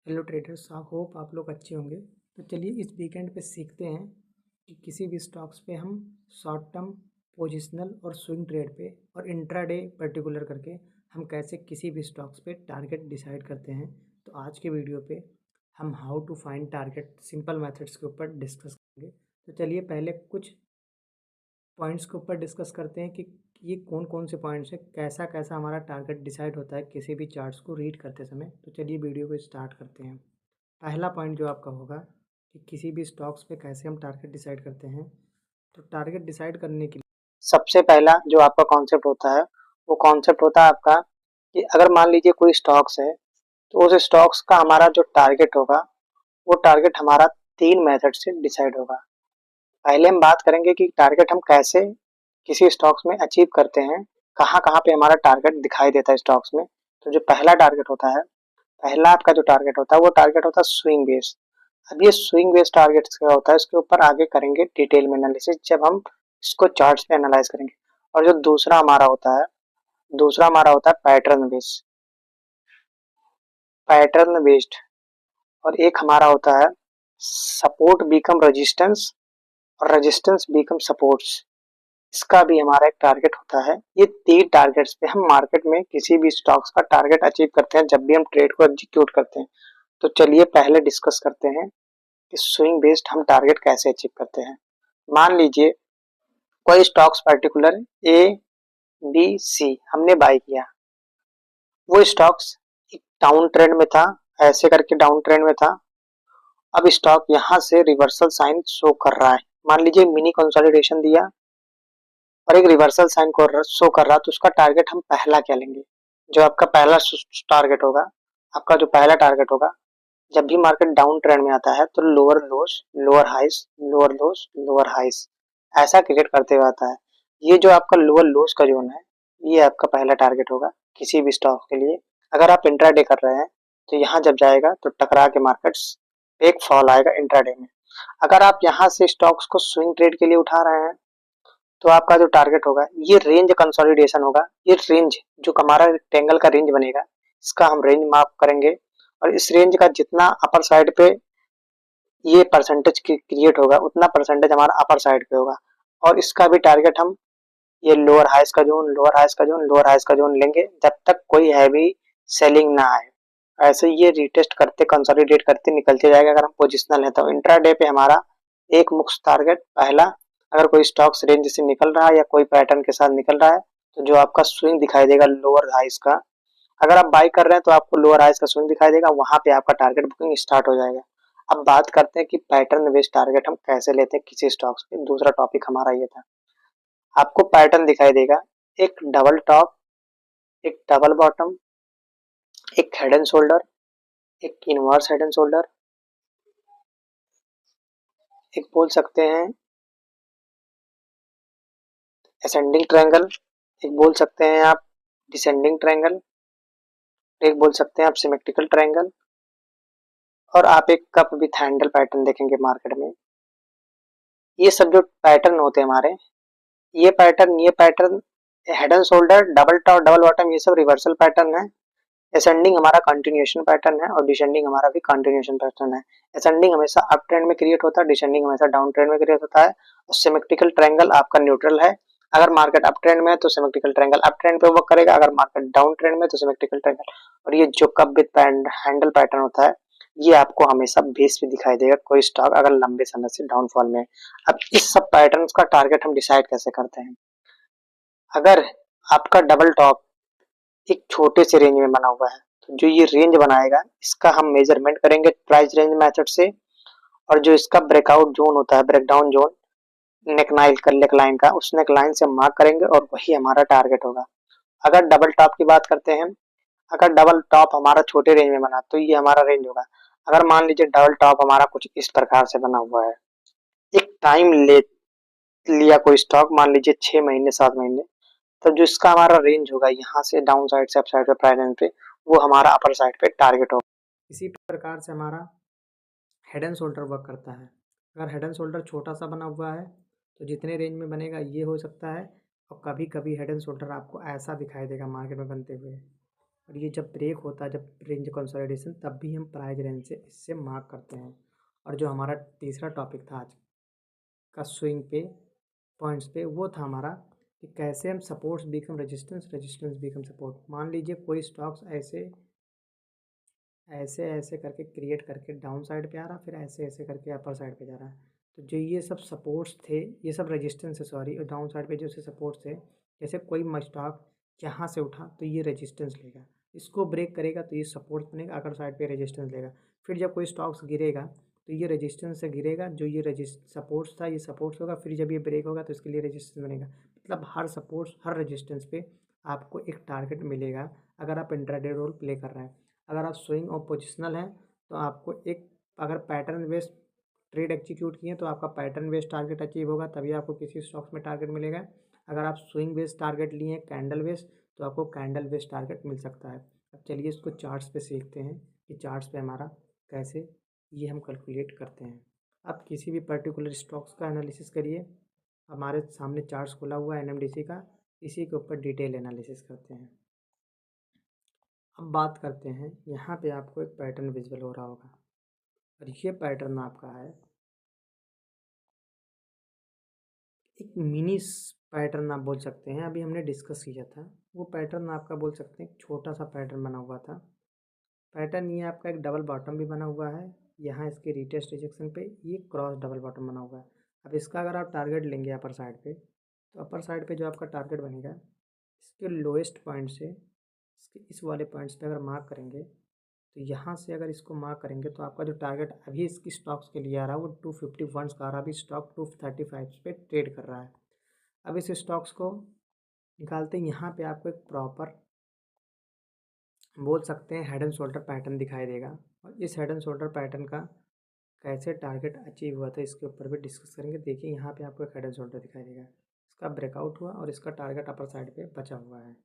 Hello traders, I hope आप लोग अच्छे होंगे। तो चलिए इस वीकेंड पे सीखते हैं कि किसी भी स्टॉक्स पे हम शॉर्ट टर्म, पोजिशनल और स्विंग ट्रेड पे और इंट्राडे पर्टिकुलर करके हम कैसे किसी भी स्टॉक्स पे टारगेट डिसाइड करते हैं। तो आज के वीडियो पे हम how to find target simple methods के ऊपर डिस्कस करेंगे। तो चलिए पहले कुछ पॉइंट्स के ऊपर डिस्कस करते हैं कि ये कौन कौन से पॉइंट्स हैं, कैसा कैसा हमारा टारगेट डिसाइड होता है किसी भी चार्ट्स को रीड करते समय। तो चलिए वीडियो को स्टार्ट करते हैं। पहला पॉइंट जो आपका होगा कि किसी भी स्टॉक्स पे कैसे हम टारगेट डिसाइड करते हैं। तो टारगेट डिसाइड करने के लिए सबसे पहला जो आपका कॉन्सेप्ट होता है वो कॉन्सेप्ट होता है आपका कि अगर मान लीजिए कोई स्टॉक्स है तो उस स्टॉक्स का हमारा जो टारगेट होगा वो टारगेट हमारा 3 मेथड से डिसाइड होगा। पहले हम बात करेंगे कि टारगेट हम कैसे किसी स्टॉक्स में अचीव करते हैं, कहाँ-कहाँ पे हमारा टारगेट दिखाई देता है स्टॉक्स में। तो जो पहला टारगेट होता है, पहला आपका जो टारगेट होता है वो टारगेट होता है स्विंग बेस्ड। अब ये स्विंग बेस्ड टारगेट क्या होता है इसके ऊपर आगे करेंगे डिटेल में एनालिसिस जब हम इसको चार्ट्स पे एनालाइज करेंगे। और जो दूसरा हमारा होता है पैटर्न बेस्ड। और एक हमारा होता है सपोर्ट बीकम रेजिस्टेंस और रेजिस्टेंस बीकम सपोर्ट्स। इसका भी हमारा एक टारगेट होता है। ये 3 टारगेट्स पे हम मार्केट में किसी भी स्टॉक्स का टारगेट अचीव करते हैं जब भी हम ट्रेड को एग्जीक्यूट करते हैं। तो चलिए पहले डिस्कस करते हैं कि स्विंग बेस्ड हम टारगेट कैसे अचीव करते हैं। मान लीजिए कोई stocks particular A B C हमने बाय किया, वो स्टॉक्स एक डाउन ट्रेंड में था, ऐसे करके डाउन ट्रेंड में था। अब स्टॉक यहाँ से रिवर्सल साइन शो कर रहा है, मान लीजिए मिनी कंसोलिडेशन दिया और एक रिवर्सल साइन को शो कर रहा, तो उसका टारगेट हम पहला क्या लेंगे। जो आपका पहला टारगेट होगा, आपका जो पहला टारगेट होगा, जब भी मार्केट डाउन ट्रेंड में आता है तो lower lows lower highs lower lows lower highs ऐसा क्रिएट करते हुए आता है। ये जो आपका लोअर लोस का जोन है ये आपका पहला टारगेट होगा किसी भी स्टॉक के लिए। अगर आप इंट्राडे कर रहे हैं तो यहाँ जब जाएगा तो टकरा के मार्केट्स एक फॉल आएगा इंट्राडे में। अगर आप यहाँ से स्टॉक्स को स्विंग ट्रेड के लिए उठा रहे हैं तो आपका जो टारगेट होगा ये रेंज कंसोलिडेशन होगा। ये रेंज जो हमारा रेक्टेंगल का रेंज बनेगा इसका हम रेंज मार्क करेंगे और इस रेंज का जितना अपर साइड पे ये परसेंटेज क्रिएट होगा उतना परसेंटेज हमारा अपर साइड पे होगा। और इसका भी टारगेट हम ये लोअर हाइस का जोन लोअर हाइस का जोन लोअर हाइस का जोन लेंगे जब तक कोई हैवी सेलिंग ना आए। ऐसे ये रिटेस्ट करते कंसोलिडेट करते निकलते जाएगा। अगर हम पोजिशनल है तो इंट्राडे पे हमारा एक मुख्य टारगेट पहला, अगर कोई स्टॉक्स रेंज से निकल रहा है या कोई पैटर्न के साथ निकल रहा है तो जो आपका स्विंग दिखाई देगा लोअर हाइस का, अगर आप बाई कर रहे हैं तो आपको लोअर हाइस का स्विंग दिखाई देगा, वहां पे आपका टारगेट बुकिंग स्टार्ट हो जाएगा। अब बात करते हैं कि पैटर्न बेस्ड टारगेट हम कैसे लेते हैं किसी स्टॉक्स पे। दूसरा टॉपिक हमारा ये था, आपको पैटर्न दिखाई देगा, एक डबल टॉप, एक डबल बॉटम, एक हेड एंड शोल्डर, एक इनवर्स हेड एंड शोल्डर, एक बोल सकते हैं असेंडिंग ट्रायंगल, एक बोल सकते हैं आप डिसेंडिंग ट्रायंगल, एक बोल सकते हैं आप सिमेट्रिकल ट्रायंगल, और आप एक कप विथ हैंडल पैटर्न देखेंगे मार्केट में। ये सब जो पैटर्न होते हैं हमारे, ये pattern head and shoulder, double top, double bottom, ये सब रिवर्सल पैटर्न है। असेंडिंग हमारा कंटिन्यूएशन पैटर्न है और डिसेंडिंग हमारा भी कंटिन्यूएशन पैटर्न है। असेंडिंग हमेशा अप ट्रेंड में क्रिएट होता है, डिसेंडिंग हमेशा डाउन ट्रेंड में क्रिएट होता है। और सिमेट्रिकल ट्रायंगल आपका न्यूट्रल है। अगर मार्केट अप ट्रेंड में है तो सिमेट्रिकल ट्रायंगल अप ट्रेंड पे वर्क करेगा, अगर मार्केट डाउन ट्रेंड में तो सिमेट्रिकल ट्रायंगल। और ये जो कप विद हैंडल पैटर्न होता है ये आपको हमेशा बेस पे दिखाई देगा कोई स्टॉक अगर लंबे समय से डाउनफॉल में है। अब इस सब पैटर्न्स का टारगेट हम डिसाइड कैसे करते हैं। अगर आपका डबल टॉप एक छोटे से रेंज में बना हुआ है तो जो ये रेंज बनाएगा इसका हम मेजरमेंट करेंगे प्राइस रेंज मेथड से। और जो इसका ब्रेकआउट जोन होता है, ब्रेकडाउन जोन नेकलाइन का, उस नेकलाइन से मार्क करेंगे और वही हमारा टारगेट होगा। अगर डबल टॉप की बात करते हैं, अगर डबल टॉप हमारा छोटे रेंज में बना तो ये हमारा रेंज होगा। अगर मान लीजिए डबल टॉप हमारा कुछ इस प्रकार से बना हुआ है, एक टाइम ले लिया कोई स्टॉक, मान लीजिए 6 महीने 7 महीने, तो जो इसका हमारा रेंज होगा यहाँ से डाउन साइड से अप साइड पे प्राइस रेंज पे, वो हमारा अपर साइड पे टारगेट होगा। इसी प्रकार से हमारा हेड एंड शोल्डर वर्क करता है। अगर हेड एंड शोल्डर छोटा सा बना हुआ है तो जितने रेंज में बनेगा ये हो सकता है, और कभी कभी हेड एंड शोल्डर आपको ऐसा दिखाई देगा मार्केट में बनते हुए। और ये जब ब्रेक होता है, जब रेंज कंसोलिडेशन, तब भी हम प्राइस रेंज से इससे मार्क करते हैं। और जो हमारा तीसरा टॉपिक था आज का स्विंग पे पॉइंट्स पे, वो था हमारा कि कैसे हम supports become resistance, resistance become support. मान लीजिए कोई स्टॉक्स ऐसे ऐसे ऐसे करके क्रिएट करके डाउन साइड पे आ रहा, फिर ऐसे ऐसे करके अपर साइड पे जा रहा है, तो जो ये सब सपोर्ट्स थे, ये सब रेजिस्टेंस है सॉरी, और डाउन साइड पे जो से सपोर्ट्स थे, जैसे कोई स्टॉक यहाँ से उठा तो ये रेजिस्टेंस लेगा, इसको ब्रेक करेगा तो ये सपोर्ट बनेगा, अगर साइड पे रेजिस्टेंस लेगा। फिर जब कोई स्टॉक्स गिरेगा तो ये रेजिस्टेंस से गिरेगा, जो ये सपोर्ट्स था ये सपोर्ट्स होगा, फिर जब ये ब्रेक होगा तो इसके लिए रेजिस्टेंस बनेगा। मतलब हर सपोर्ट्स हर रेजिस्टेंस पे आपको एक टारगेट मिलेगा अगर आप इंट्राडे रोल प्ले कर रहे हैं। अगर आप स्विंग और पोजिशनल हैं तो आपको एक, अगर पैटर्न बेस्ड ट्रेड एग्जीक्यूट किए तो आपका पैटर्न बेस्ड टारगेट अचीव होगा, तभी आपको किसी स्टॉक्स में टारगेट मिलेगा। अगर आप स्विंग बेस्ड टारगेट लिए हैं कैंडल बेस्ड, तो आपको कैंडल बेस्ड टारगेट मिल सकता है। अब चलिए इसको चार्ट्स पे सीखते हैं कि चार्ट्स पे हमारा कैसे ये हम कैलकुलेट करते हैं। आप किसी भी पर्टिकुलर स्टॉक्स का एनालिसिस करिए, हमारे सामने चार्ट्स खुला हुआ है एनएमडीसी का, इसी के ऊपर डिटेल एनालिसिस करते हैं। अब बात करते हैं, यहाँ पे आपको एक पैटर्न विजुअल हो रहा होगा, और ये पैटर्न आपका है एक मिनी पैटर्न आप बोल सकते हैं, अभी हमने डिस्कस किया था। वो पैटर्न आपका बोल सकते हैं एक छोटा सा पैटर्न बना हुआ था। पैटर्न ये आपका एक डबल बॉटम भी बना हुआ है, यहाँ इसके रिटेस्ट रिजेक्शन पे ये क्रॉस डबल बॉटम बना हुआ है। अब इसका अगर आप टारगेट लेंगे अपर साइड पे, तो अपर साइड पे जो आपका टारगेट बनेगा, इसके लोएस्ट पॉइंट से इसके इस वाले पॉइंट्स पे अगर मार्क करेंगे, तो यहाँ से अगर इसको मार्क करेंगे तो आपका जो टारगेट अभी इसकी स्टॉक्स के लिए आ रहा है वो 251 का आ रहा है। अभी स्टॉक 235 पे ट्रेड कर रहा है। अब इस स्टॉक्स को निकालते हैं, यहाँ पे आपको एक प्रॉपर बोल सकते हैं हेड एंड शोल्डर पैटर्न दिखाई देगा, और इस हेड एंड शोल्डर पैटर्न का कैसे टारगेट अचीव हुआ था इसके ऊपर भी डिस्कस करेंगे। देखिए यहाँ पे आपको एक हेड एंड शोल्डर दिखाई देगा, इसका ब्रेकआउट हुआ और इसका टारगेट अपर साइड पे बचा हुआ है।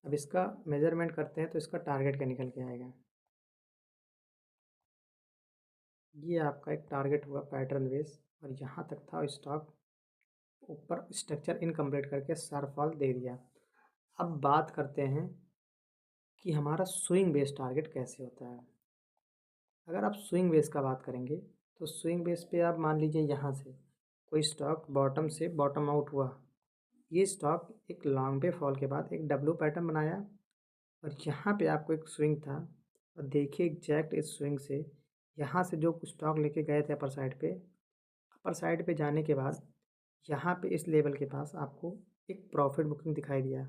अब इसका मेजरमेंट करते हैं तो इसका टारगेट क्या निकल के आएगा। ये आपका एक टारगेट हुआ पैटर्न बेस, और यहाँ तक था स्टॉक, ऊपर स्ट्रक्चर इनकम्प्लीट करके शार्प फॉल दे दिया। अब बात करते हैं कि हमारा स्विंग बेस टारगेट कैसे होता है। अगर आप स्विंग बेस का बात करेंगे तो स्विंग बेस पे आप मान लीजिए यहाँ से कोई स्टॉक बॉटम से बॉटम आउट हुआ, ये स्टॉक एक लॉन्ग पे फॉल के बाद एक डब्ल्यू पैटर्न बनाया, और यहाँ पे आपको एक स्विंग था, और देखिए एग्जैक्ट इस स्विंग से यहाँ से जो स्टॉक लेके गए थे अपर साइड पे जाने के बाद यहाँ पे इस लेवल के पास आपको एक प्रॉफिट बुकिंग दिखाई दिया।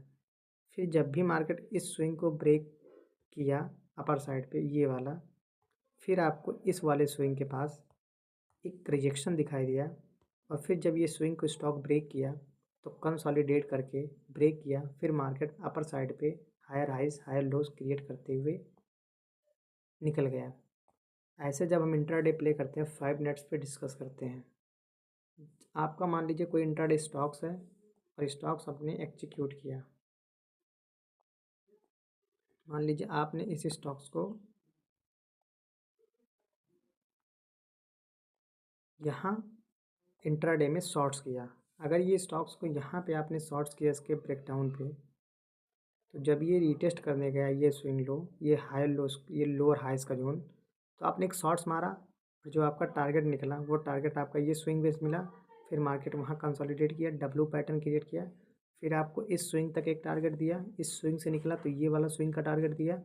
फिर जब भी मार्केट इस स्विंग को ब्रेक किया अपर साइड पे ये वाला, फिर आपको इस वाले स्विंग के पास एक रिजेक्शन दिखाई दिया, और फिर जब ये स्विंग को स्टॉक ब्रेक किया तो कंसोलिडेट करके ब्रेक किया, फिर मार्केट अपर साइड पे higher highs higher lows create करते हुए निकल गया। ऐसे जब हम इंट्राडे प्ले करते हैं 5 मिनट्स पे डिस्कस करते हैं। आपका मान लीजिए कोई इंट्राडे स्टॉक्स है और स्टॉक्स आपने एग्जीक्यूट किया, मान लीजिए आपने इस स्टॉक्स को यहाँ इंट्राडे में शॉर्ट्स किया। अगर ये स्टॉक्स को यहाँ पे आपने शॉर्ट्स किया इसके ब्रेकडाउन पे, तो जब ये रीटेस्ट करने गया ये स्विंग लो, ये हाई लो, ये लोअर हाइस का जोन, तो आपने एक शॉर्ट्स मारा, और जो आपका टारगेट निकला वो टारगेट आपका ये स्विंग बेस मिला। फिर मार्केट वहाँ कंसोलिडेट किया, डब्ल्यू पैटर्न क्रिएट किया, फिर आपको इस स्विंग तक एक टारगेट दिया, इस स्विंग से निकला तो ये वाला स्विंग का टारगेट दिया,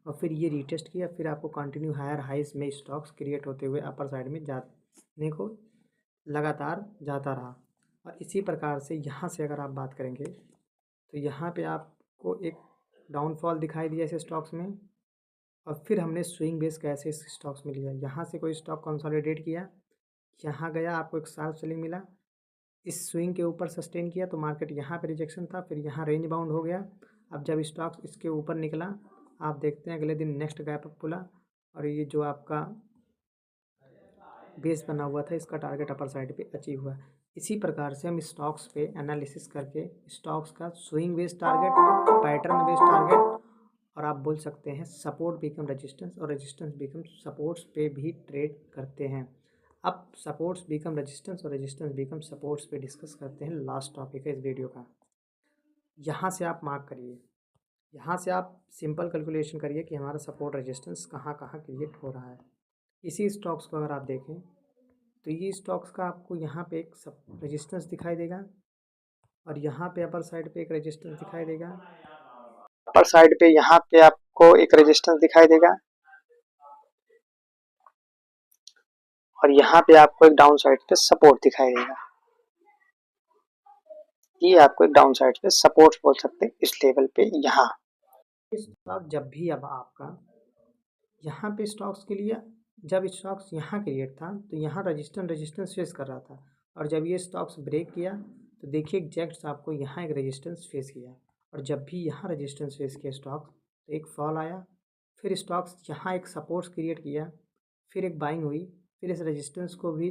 और फिर ये रीटेस्ट किया, फिर आपको कंटिन्यू हायर हाइस में स्टॉक्स क्रिएट होते हुए अपर साइड में जाने को लगातार जाता रहा। और इसी प्रकार से यहाँ से अगर आप बात करेंगे तो यहाँ पे आपको एक डाउनफॉल दिखाई दिया इस स्टॉक्स में, और फिर हमने स्विंग बेस कैसे इस स्टॉक्स में लिया। यहाँ से कोई स्टॉक कंसोलिडेट किया, यहाँ गया, आपको एक शार्प सेलिंग मिला, इस स्विंग के ऊपर सस्टेन किया तो मार्केट यहाँ पे रिजेक्शन था, फिर यहाँ रेंज बाउंड हो गया। अब जब स्टॉक्स इसके ऊपर निकला, आप देखते हैं अगले दिन नेक्स्ट गैप अप खुला, और ये जो आपका बेस बना हुआ था इसका टारगेट अपर साइड पे अचीव हुआ। इसी प्रकार से हम स्टॉक्स पे एनालिसिस करके स्टॉक्स का swing based target, pattern based target, और आप बोल सकते हैं सपोर्ट बिकम रेजिस्टेंस और रेजिस्टेंस बिकम सपोर्ट्स पे भी ट्रेड करते हैं। अब सपोर्ट्स बिकम रेजिस्टेंस और रेजिस्टेंस बिकम सपोर्ट्स पे डिस्कस करते हैं। लास्ट टॉपिक है इस वीडियो का, यहाँ से आप मार्क करिए यहाँ से आप सिंपल कैलकुलेशन करिए कि हमारा सपोर्ट रेजिस्टेंस कहाँ कहाँ क्रिएट हो रहा है। इसी स्टॉक्स को अगर आप देखें तो ये स्टॉक्स का आपको यहाँ पे एक रेजिस्टेंस दिखाई देगा और यहाँ पे अपर साइड पे एक रेजिस्टेंस दिखाई देगा। अपर साइड पे यहाँ पे आपको एक रेजिस्टेंस दिखाई देगा और यहाँ पे आपको एक डाउन साइड पे सपोर्ट दिखाई देगा। ये आपको एक डाउन साइड पे सपोर्ट बोल सकते हैं इस लेवल पे। यहाँ स्टॉक जब भी अब आपका यहाँ पे स्टॉक्स के लिए जब स्टॉक्स यहाँ क्रिएट था तो यहाँ रेजिस्टेंस फेस कर रहा था और जब ये स्टॉक्स ब्रेक किया तो देखिए एग्जैक्ट आपको यहाँ एक रेजिस्टेंस फेस किया और जब भी यहाँ रेजिस्टेंस फेस किया स्टॉक्स तो एक फॉल आया, फिर स्टॉक्स यहाँ एक सपोर्ट्स क्रिएट किया, फिर एक बाइंग हुई, फिर इस रेजिस्टेंस को भी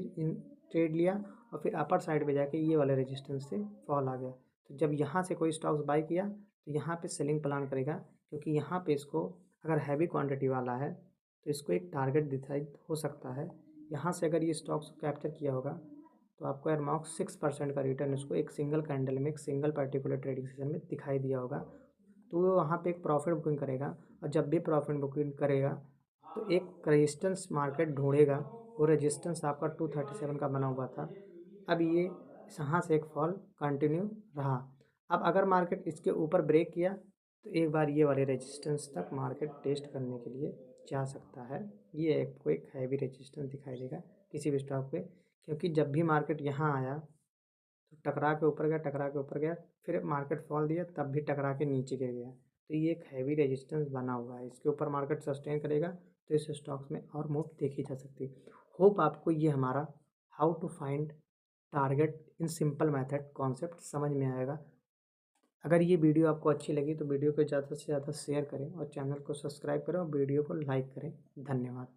ट्रेड लिया और फिर अपर साइड पे जाके ये वाले रेजिस्टेंस से फॉल आ गया। तो जब यहाँ से कोई स्टॉक्स बाई किया तो यहाँ पे सेलिंग प्लान करेगा, क्योंकि यहाँ पे इसको अगर हैवी क्वांटिटी वाला है तो इसको एक टारगेट डिसाइड हो सकता है। यहाँ से अगर ये स्टॉक्स कैप्चर किया होगा तो आपको एयरमार्क 6% का रिटर्न इसको एक सिंगल कैंडल में एक सिंगल पर्टिकुलर ट्रेडिंग सेशन में दिखाई दिया होगा, तो वो वहाँ पे एक प्रॉफिट बुकिंग करेगा और जब भी प्रॉफिट बुकिंग करेगा तो एक रेजिस्टेंस मार्केट ढूंढेगा। वो रेजिस्टेंस आपका 237 का बना हुआ था। अब ये यहाँ से एक फॉल कंटिन्यू रहा। अब अगर मार्केट इसके ऊपर ब्रेक किया तो एक बार ये वाले रेजिस्टेंस तक मार्केट टेस्ट करने के लिए जा सकता है। ये आपको एक हैवी रेजिस्टेंस दिखाई देगा किसी भी स्टॉक पे, क्योंकि जब भी मार्केट यहाँ आया तो टकरा के ऊपर गया, टकरा के ऊपर गया, फिर मार्केट फॉल दिया तब भी टकरा के नीचे गिर गया। तो ये एक हैवी रेजिस्टेंस बना हुआ है, इसके ऊपर मार्केट सस्टेन करेगा तो इस स्टॉक्स में और मूव देखी जा सकती है। होप आपको ये हमारा how to find target in simple method concept समझ में आएगा। अगर ये वीडियो आपको अच्छी लगी तो वीडियो को ज़्यादा से ज़्यादा शेयर करें और चैनल को सब्सक्राइब करें और वीडियो को लाइक करें। धन्यवाद।